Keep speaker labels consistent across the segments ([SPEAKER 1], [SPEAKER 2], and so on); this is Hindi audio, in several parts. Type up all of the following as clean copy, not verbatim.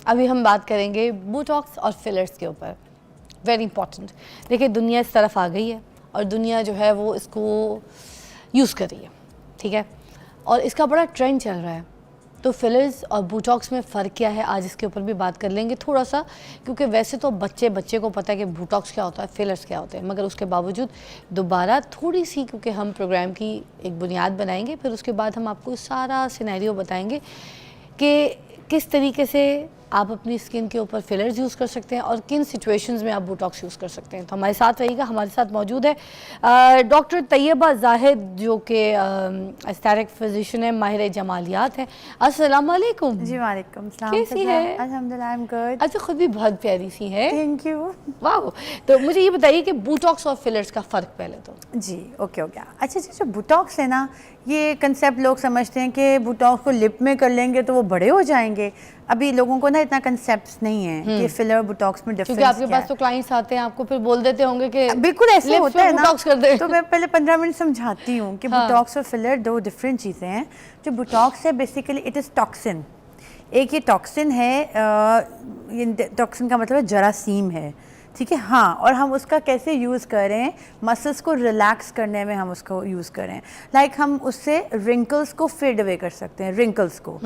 [SPEAKER 1] अभी हम बात करेंगे बोटॉक्स और फिलर्स के ऊपर, वेरी इंपॉर्टेंट। देखिए दुनिया इस तरफ आ गई है और दुनिया जो है वो इसको यूज़ कर रही है, ठीक है, और इसका बड़ा ट्रेंड चल रहा है। तो फिलर्स और बोटॉक्स में फ़र्क क्या है, आज इसके ऊपर भी बात कर लेंगे थोड़ा सा, क्योंकि वैसे तो बच्चे को पता है कि बोटॉक्स क्या होता है, फिलर्स क्या होते हैं, मगर उसके बावजूद दोबारा थोड़ी सी, क्योंकि हम प्रोग्राम की एक बुनियाद बनाएंगे, फिर उसके बाद हम आपको सारा सिनेरियो बताएंगे कि किस तरीके से आप अपनी स्किन के ऊपर फिलर्स यूज़ कर सकते हैं और किन सिचुएशंस में आप बोटॉक्स यूज़ कर सकते हैं। तो हमारे साथ रहिएगा। हमारे साथ मौजूद है डॉक्टर तैयबा जाहिद, जो कि एस्थेटिक फिजिशियन है, माहिर जमालियात है। अस्सलाम वालेकुम।
[SPEAKER 2] जी वालेकुम सलाम।
[SPEAKER 1] कैसी है?
[SPEAKER 2] अल्हम्दुलिल्लाह, आई एम गुड।
[SPEAKER 1] अच्छा, खुद भी बहुत प्यारी सी है।
[SPEAKER 2] Thank you.
[SPEAKER 1] वाह। तो मुझे ये बताइए कि बोटॉक्स और फिलर्स का फ़र्क पहले तो।
[SPEAKER 2] जी ओके हो गया। अच्छा जी, जो बोटॉक्स है ना, ये कंसेप्ट लोग समझते हैं कि बोटॉक्स को लिप में कर लेंगे तो वो बड़े हो जाएंगे। अभी लोगों को ना इतना कंसेप्ट नहीं है कि फिलर बोटॉक्स में डिफरेंस
[SPEAKER 1] क्योंकि आपके पास तो क्लाइंट्स आते हैं, आपको फिर बोल देते होंगे कि
[SPEAKER 2] बिल्कुल ऐसे होता है ना,
[SPEAKER 1] कर दे।
[SPEAKER 2] तो मैं पहले 15 मिनट समझाती हूँ कि बोटॉक्स और फिलर दो डिफरेंट चीज़ें हैं। जो बोटॉक्स है बेसिकली इट इज़ टॉक्सिन। एक ये टॉक्सिन है, ये टॉक्सिन का मतलब है जरासीम है, ठीक है। हाँ, और हम उसका कैसे यूज़ करें, मसल्स को रिलैक्स करने में हम उसको यूज़ करें। लाइक हम उससे रिंकल्स को फेड अवे कर सकते हैं, रिंकल्स को,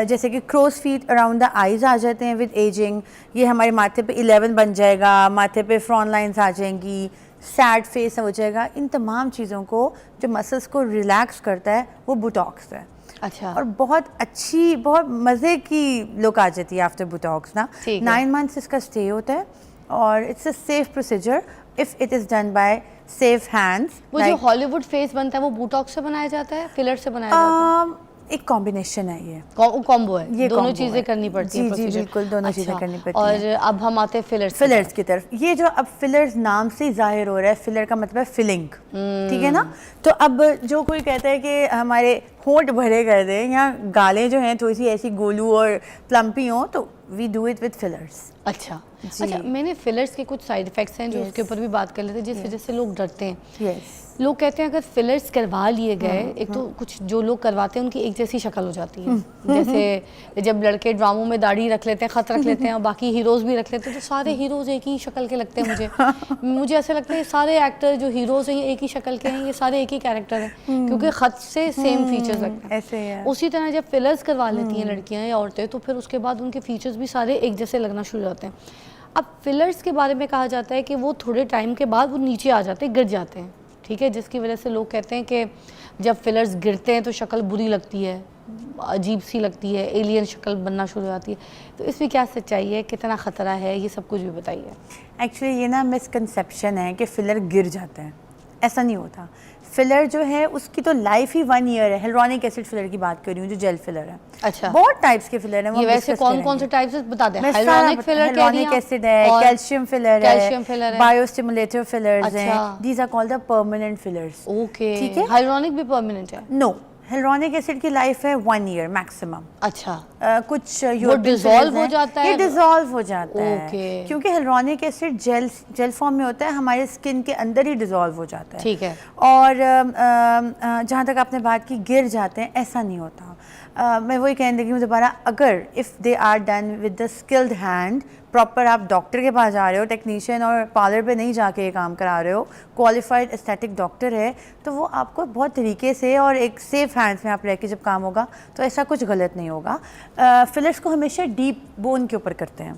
[SPEAKER 2] जैसे कि crow's feet around the eyes आ जाते हैं विद एजिंग, ये हमारे माथे पे 11 बन जाएगा, माथे पे फ्रॉन लाइन्स आ जाएंगी, सैड फेस हो जाएगा। इन तमाम चीज़ों को जो मसल्स को रिलैक्स करता है वो बोटॉक्स है।
[SPEAKER 1] अच्छा।
[SPEAKER 2] और बहुत अच्छी, बहुत मज़े की लुक आ जाती है आफ्टर बोटॉक्स ना। 9 मंथ्स इसका स्टे होता है और it's a safe procedure if it is done by safe hands.
[SPEAKER 1] वो जो हॉलीवुड फेस बनता है वो बोटॉक्स से बनाया जाता है, फिलर से बनाया जाता है?
[SPEAKER 2] एक कॉम्बिनेशन है, ये
[SPEAKER 1] कॉम्बो है,
[SPEAKER 2] ये
[SPEAKER 1] दोनों चीजें करनी पड़ती हैं।
[SPEAKER 2] जी बिल्कुल, दोनों चीज़ें करनी पड़ती
[SPEAKER 1] हैं। और अब हम आते हैं
[SPEAKER 2] फिलर्स की तरफ। ये जो अब फिलर्स नाम से जाहिर हो रहा है, फिलर का मतलब है फिलिंग, ठीक है ना। तो अब जो कोई कहता है कि हमारे होंठ भरे कर दें या गालें जो हैं थोड़ी सी ऐसी गोलू और प्लम्पी हों, तो we do it with fillers.
[SPEAKER 1] अच्छा। मैंने फिलर्स के कुछ साइड इफेक्ट्स हैं जो उसके ऊपर भी बात कर लेते हैं, जिस वजह से लोग डरते हैं। लोग कहते हैं अगर फिलर्स करवा लिए गए, एक तो कुछ जो लोग करवाते हैं उनकी एक जैसी शक्ल हो जाती है, जैसे जब लड़के ड्रामों में दाढ़ी रख लेते हैं, खत रख लेते हैं और बाकी हीरोज भी रख लेते हैं, तो सारे हीरोज एक ही शक्ल के लगते हैं। मुझे ऐसा लगता है सारे एक्टर जो हीरोज हैं ये एक ही शक्ल के हैं, ये सारे एक ही कैरेक्टर हैं, क्योंकि खत से सेम फीचर्स लगते हैं। उसी तरह जब फिलर्स करवा लेती हैं लड़कियां या औरतें, तो फिर उसके बाद उनके फीचर्स भी सारे एक जैसे लगना शुरू हो जाते हैं। अब फिलर्स के बारे में कहा जाता है कि वो थोड़े टाइम के बाद वो नीचे आ जाते हैं, गिर जाते हैं, ठीक है, जिसकी वजह से लोग कहते हैं कि जब फिलर्स गिरते हैं तो शक्ल बुरी लगती है, अजीब सी लगती है, एलियन शक्ल बनना शुरू हो जाती है। तो इसमें क्या सच्चाई है, कितना ख़तरा है, ये सब कुछ भी बताइए।
[SPEAKER 2] एक्चुअली ये ना मिसकंसेप्शन है कि फिलर गिर जाता है, ऐसा नहीं होता। फिलर जो है उसकी तो लाइफ ही 1 ईयर है। हिलुरोनिक एसिड फिलर की बात कर रही हूँ, जो जेल फिलर है।
[SPEAKER 1] अच्छा।
[SPEAKER 2] बहुत टाइप्स के फिलर हैं।
[SPEAKER 1] ये वैसे कौन से टाइप्स है बता दें।
[SPEAKER 2] हिलुरोनिक एसिड है, कैल्शियम फिलर है, बायोस्टिमुलेटर फिलर्स हैं। These are called the permanent fillers.
[SPEAKER 1] Okay,
[SPEAKER 2] ठीक है।
[SPEAKER 1] हिलुरोनिक भी परमानेंट है?
[SPEAKER 2] नो, हिलुरोनिक एसिड की लाइफ है 1 ईयर मैक्सिमम।
[SPEAKER 1] अच्छा।
[SPEAKER 2] कुछ
[SPEAKER 1] वो डिसॉल्व हो जाता है?
[SPEAKER 2] ये डिसॉल्व हो जाता
[SPEAKER 1] है,
[SPEAKER 2] क्योंकि हिलुरोनिक एसिड जेल फॉर्म में होता है, हमारे स्किन के अंदर ही डिसॉल्व हो जाता है।
[SPEAKER 1] ठीक है।
[SPEAKER 2] और जहाँ तक आपने बात की गिर जाते हैं, ऐसा नहीं होता। मैं वही कहने लगी हूँ दोबारा, अगर if they are done with the skilled hand, proper आप डॉक्टर के पास जा रहे हो, टेक्नीशियन और पार्लर पे नहीं जाके ये काम करा रहे हो, क्वालिफाइड एस्थेटिक डॉक्टर है, तो वो आपको बहुत तरीके से और एक सेफ हैंड्स में आप रह के जब काम होगा तो ऐसा कुछ गलत नहीं होगा। फिलर्स को हमेशा डीप बोन के ऊपर करते हैं,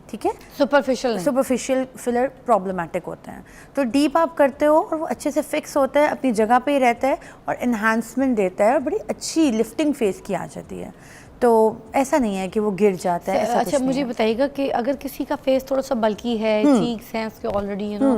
[SPEAKER 2] ठीक है, सुपरफिशियल फिलर प्रॉब्लमेटिक होते हैं। तो डीप आप करते हो और वो अच्छे से फिक्स होता है, अपनी जगह पे ही रहता है और इन्हांसमेंट देता है और बड़ी अच्छी लिफ्टिंग फेस की आ जाती है। तो ऐसा नहीं है कि वो गिर जाता है।
[SPEAKER 1] अच्छा, मुझे बताइएगा कि अगर किसी का फेस थोड़ा सा बल्की है, चीक्स हैं उसके ऑलरेडी, यू नो,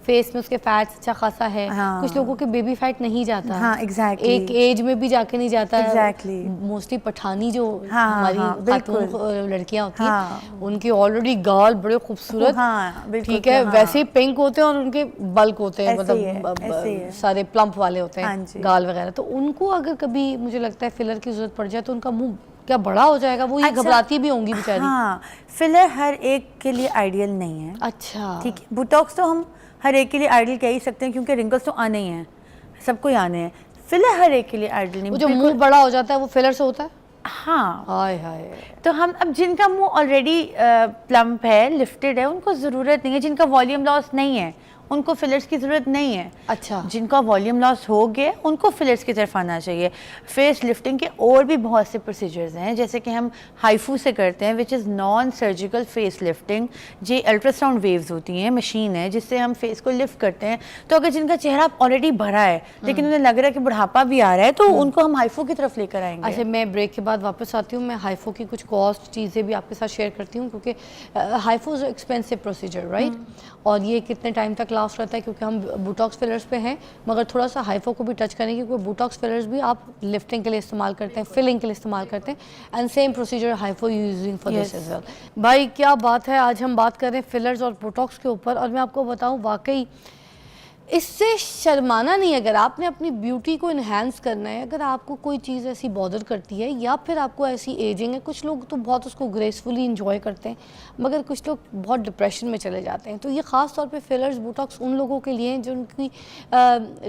[SPEAKER 1] फेस में उसके फैट्स अच्छा खासा है, कुछ लोगों के बेबी फैट नहीं जाता।
[SPEAKER 2] हाँ, एग्जैक्टली।
[SPEAKER 1] एक एज में भी जाके नहीं जाता।
[SPEAKER 2] एग्जैक्टली।
[SPEAKER 1] मोस्टली पठानी जो हमारी खातून लड़कियां होती हैं, उनके ऑलरेडी गाल बड़े खूबसूरत, ठीक है, वैसे ही पिंक होते हैं और उनके बल्क होते हैं, मतलब सारे प्लम्प वाले होते हैं गाल वगैरह। तो उनको अगर कभी मुझे लगता है फिलर की जरूरत पड़ जाए तो उनका मुंह क्या बड़ा हो जाएगा, वो ये घबराती भी होंगी बेचारी।
[SPEAKER 2] हाँ, फिलर हर एक के लिए आइडियल नहीं है।
[SPEAKER 1] अच्छा।
[SPEAKER 2] ठीक है, बोटॉक्स तो हम हर एक के लिए आइडियल कह ही सकते हैं, क्योंकि रिंकल्स तो आने ही हैं, सबको ही आने हैं। फिलर हर एक के लिए आइडियल नहीं।
[SPEAKER 1] वो जो मुंह बड़ा हो जाता है वो फिलर से होता है?
[SPEAKER 2] हाँ,
[SPEAKER 1] हाय हाय।
[SPEAKER 2] तो हम अब जिनका मुंह ऑलरेडी प्लम्प है, लिफ्टेड है, उनको ज़रूरत नहीं है। जिनका वॉल्यूम लॉस नहीं है उनको फिलर्स की ज़रूरत नहीं है।
[SPEAKER 1] अच्छा।
[SPEAKER 2] जिनका वॉल्यूम लॉस हो गया उनको फिलर्स की तरफ आना चाहिए। फेस लिफ्टिंग के और भी बहुत से प्रोसीजर्स हैं, जैसे कि हम हाइफू से करते हैं, which is non surgical face lifting. ये अल्ट्रासाउंड वेव्स होती हैं, मशीन है जिससे हम फेस को लिफ्ट करते हैं। तो अगर जिनका चेहरा ऑलरेडी भरा है लेकिन उन्हें लग रहा है कि बुढ़ापा भी आ रहा है, तो उनको हम हाइफू की तरफ लेकर आएंगे।
[SPEAKER 1] अच्छा, मैं ब्रेक के बाद वापस आती हूँ। मैं हाइफो की कुछ कॉस्ट चीज़ें भी आपके साथ शेयर करती हूँ, क्योंकि हाइफो इज़ एक्सपेंसिव प्रोसीजर, राइट? और ये कितने टाइम तक लास्ट रहता है, क्योंकि हम बोटॉक्स फिलर्स पे हैं, मगर थोड़ा सा हाइफो को भी टच करेंगे, क्योंकि बोटॉक्स फिलर्स भी आप लिफ्टिंग के लिए इस्तेमाल करते हैं, फिलिंग के लिए इस्तेमाल करते हैं, and same procedure HIFU using for this as well. भाई क्या बात है, आज हम बात कर रहे हैं फिलर्स और बोटॉक्स के ऊपर, और मैं आपको बताऊँ वाकई इससे शर्माना नहीं। अगर आपने अपनी ब्यूटी को इन्हेंस करना है, अगर आपको कोई चीज़ ऐसी बॉदर करती है या फिर आपको ऐसी एजिंग है, कुछ लोग तो बहुत उसको ग्रेसफुली इंजॉय करते हैं, मगर कुछ लोग बहुत डिप्रेशन में चले जाते हैं, तो ये ख़ास तौर पे फिलर्स बोटॉक्स उन लोगों के लिए हैं जो उनकी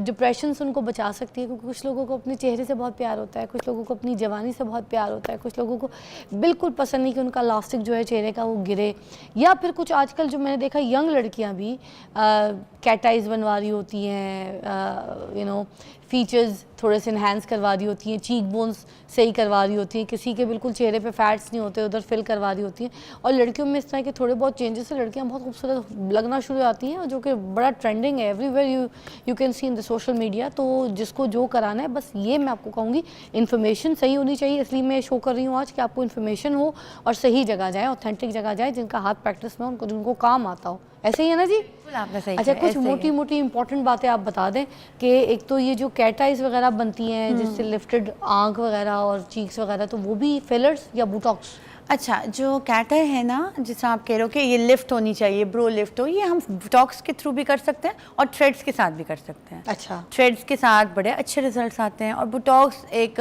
[SPEAKER 1] डिप्रेशन से उनको बचा सकती है। क्योंकि कुछ लोगों को अपने चेहरे से बहुत प्यार होता है, कुछ लोगों को अपनी जवानी से बहुत प्यार होता है, कुछ लोगों को बिल्कुल पसंद नहीं कि उनका लास्टिक जो है चेहरे का वो गिरे, या फिर कुछ आजकल जो मैंने देखा यंग लड़कियाँ भी कैट आइज़ बनवा रही होती हैं, यू नो फीचर्स थोड़े से इन्हेंस करवा रही होती हैं, चीक बोन्स सही करवा रही होती हैं, किसी के बिल्कुल चेहरे पे फैट्स नहीं होते उधर फिल करवा रही होती हैं। और लड़कियों में इस तरह के थोड़े बहुत चेंजेस से लड़कियां बहुत खूबसूरत लगना शुरू हो जाती हैं, जो कि बड़ा ट्रेंडिंग है everywhere, you can see in the social media. तो जिसको जो कराना है, बस ये मैं आपको कहूँगी इन्फॉर्मेशन सही होनी चाहिए, इसलिए मैं शो कर रही हूँ आज कि आपको इन्फॉर्मेशन हो और सही जगह जाए, ऑथेंटिक जगह जाए, जिनका हाथ प्रैक्टिस में उनको जिनको काम आता हो। ऐसे ही है ना जी?
[SPEAKER 2] आपने सही
[SPEAKER 1] अच्छा,
[SPEAKER 2] किया,
[SPEAKER 1] कुछ
[SPEAKER 2] ऐसे ही
[SPEAKER 1] मोटी मोटी इंपॉर्टेंट बातें आप बता दें कि एक तो ये जो कैट आइज वगैरह बनती हैं जिससे लिफ्टेड आंख वगैरह और चीक्स वगैरह, तो वो भी फिलर्स या बोटॉक्स?
[SPEAKER 2] अच्छा, जो कैटर है ना, जिस आप कह रहे हो कि ये लिफ्ट होनी चाहिए, ब्रो लिफ्ट हो, ये हम बोटॉक्स के थ्रू भी कर सकते हैं और थ्रेड्स के साथ भी कर सकते हैं।
[SPEAKER 1] अच्छा।
[SPEAKER 2] थ्रेड्स के साथ बड़े अच्छे रिजल्ट्स आते हैं, और बोटॉक्स एक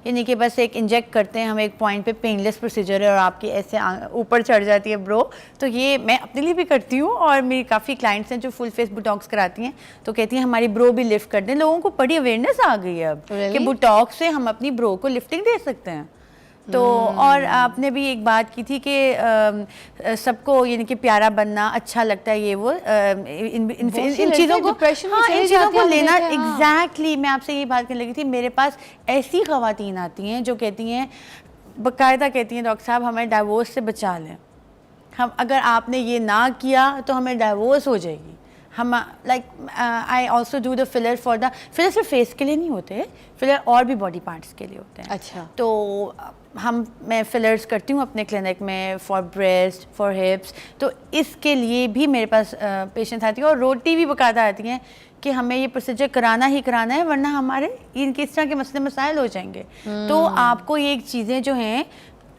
[SPEAKER 2] यानी कि बस एक इंजेक्ट करते हैं हम एक पॉइंट पे, पेनलेस प्रोसीजर है और आपकी ऐसे ऊपर चढ़ जाती है ब्रो। तो ये मैं अपने लिए भी करती हूँ, और मेरी काफ़ी क्लाइंट्स हैं जो फुल फेस बोटॉक्स कराती हैं, तो कहती हैं हमारी ब्रो भी लिफ्ट कर दें। लोगों को बड़ी अवेयरनेस आ गई है अब कि बोटॉक्स से हम अपनी ब्रो को लिफ्टिंग दे सकते हैं। तो और आपने भी एक बात की थी कि सबको यानी कि प्यारा बनना अच्छा लगता है, ये वो इन चीज़ों को, हाँ, इन चीज़ों को लेना। एग्जैक्टली, मैं आपसे यही बात करने लगी थी। मेरे पास ऐसी ख़वातीन आती हैं जो कहती हैं, बाकायदा कहती हैं, डॉक्टर साहब हमें डाइवोर्स से बचा लें, हम अगर आपने ये ना किया तो हमें डाइवोर्स हो जाएगी। हम like I also do the filler for the filler सिर्फ फेस के लिए नहीं होते, फिलर और भी बॉडी पार्ट्स के लिए होते हैं।
[SPEAKER 1] अच्छा।
[SPEAKER 2] तो मैं फिलर्स करती हूँ अपने क्लिनिक में फॉर ब्रेस्ट, फॉर हिप्स, तो इसके लिए भी मेरे पास पेशेंट्स आती हैं और रोटी भी बकायदा आती हैं कि हमें ये प्रोसीजर कराना ही कराना है, वरना हमारे इनके इस तरह के मसले मसाइल हो जाएंगे। तो आपको ये चीज़ें जो हैं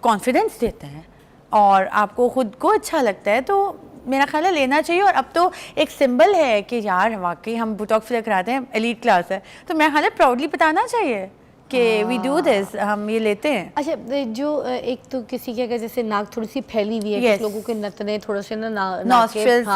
[SPEAKER 2] कॉन्फिडेंस देते हैं और आपको खुद को अच्छा लगता है, तो मेरा ख्याल है लेना चाहिए। और अब तो एक सिंबल है कि यार वाकई हम बोटॉक्स फिलर कराते हैं, एलीट क्लास है, तो मेरा ख्याल है प्राउडली बताना चाहिए कि वी डू दिस, हम ये लेते हैं।
[SPEAKER 1] अच्छा, जो एक तो किसी के अगर जैसे नाक थोड़ी सी फैली हुई है, कुछ लोगों के नतने थोड़े से ना
[SPEAKER 2] नॉस्ट्रिल्स,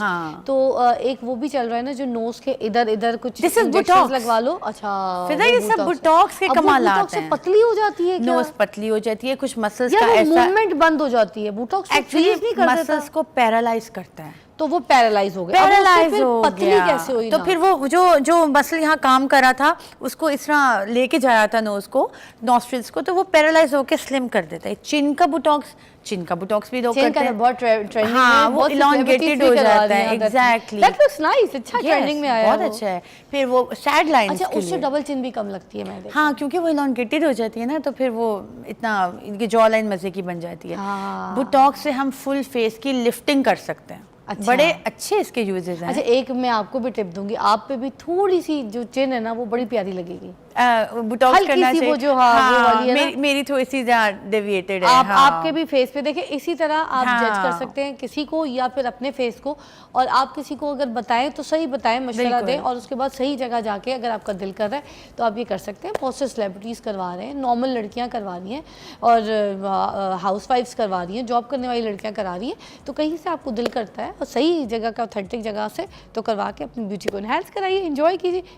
[SPEAKER 1] हाँ, तो एक वो भी चल रहा है ना जो नोज के इधर इधर कुछ इंजेक्शंस लगवा लो। अच्छा,
[SPEAKER 2] फिर ये सब बोटॉक्स के कमालात हैं।
[SPEAKER 1] पतली हो जाती है,
[SPEAKER 2] नोज पतली हो जाती है, कुछ मसल्स का ऐसा
[SPEAKER 1] मूवमेंट बंद हो जाती है। बोटॉक्स
[SPEAKER 2] एक्चुअली मसल्स को पैरालाइज करता है,
[SPEAKER 1] तो वो पैरालाइज हो गया,
[SPEAKER 2] पैरालाइज हो
[SPEAKER 1] पतली
[SPEAKER 2] गया।
[SPEAKER 1] कैसे हुई?
[SPEAKER 2] तो फिर वो जो मसल यहाँ काम कर रहा था उसको इस तरह लेके जा रहा था नोज को, नॉस्ट्रिल्स को, तो वो पैरालाइज होके स्लिम कर देता है। चिन का बोटॉक्स भी लोग करते हैं,
[SPEAKER 1] बहुत ट्रेंडिंग
[SPEAKER 2] हाँ, वो इलॉन्गेटेड हो जाता है। एग्जैक्टली,
[SPEAKER 1] दैट लुक्स नाइस, अच्छा ट्रेंडिंग में आया,
[SPEAKER 2] बहुत अच्छा है। फिर वो सैड लाइंस,
[SPEAKER 1] अच्छा, उससे डबल चिन भी कम लगती है मैंने।
[SPEAKER 2] हाँ, क्योंकि वो इलॉन्गेटेड हो जाती है ना, तो फिर वो इतना इनकी जॉ लाइन मजे की बन जाती है। बोटॉक्स से हम फुल फेस की लिफ्टिंग कर सकते हैं। अच्छा। बड़े अच्छे इसके यूजेस हैं।
[SPEAKER 1] अच्छा, एक मैं आपको भी टिप दूंगी, आप पे भी थोड़ी सी जो चिन है ना वो बड़ी प्यारी लगेगी।
[SPEAKER 2] बोटॉक्स करना चाहिए,
[SPEAKER 1] वो जो वो वाली है ना,
[SPEAKER 2] मेरी थोड़ी सी डेविएटेड है।
[SPEAKER 1] आपके भी फेस पे देखिए, इसी तरह आप जज कर सकते हैं किसी को या फिर अपने फेस को, और आप किसी को अगर बताएं तो सही बताएं, मशवरा दें, और उसके बाद सही जगह जाके अगर आपका दिल कर रहा है तो आप ये कर सकते हैं। बहुत से सेलिब्रिटीज करवा रहे हैं, नॉर्मल लड़कियां करवा रही हैं, और हाउसवाइफ्स करवा रही हैं, जॉब करने वाली लड़कियां करा रही हैं। तो कहीं से आपको दिल करता है और सही जगह का, ऑथेंटिक जगह से, तो करवा के अपनी ब्यूटी को एनहांस कराइए, एंजॉय कीजिए।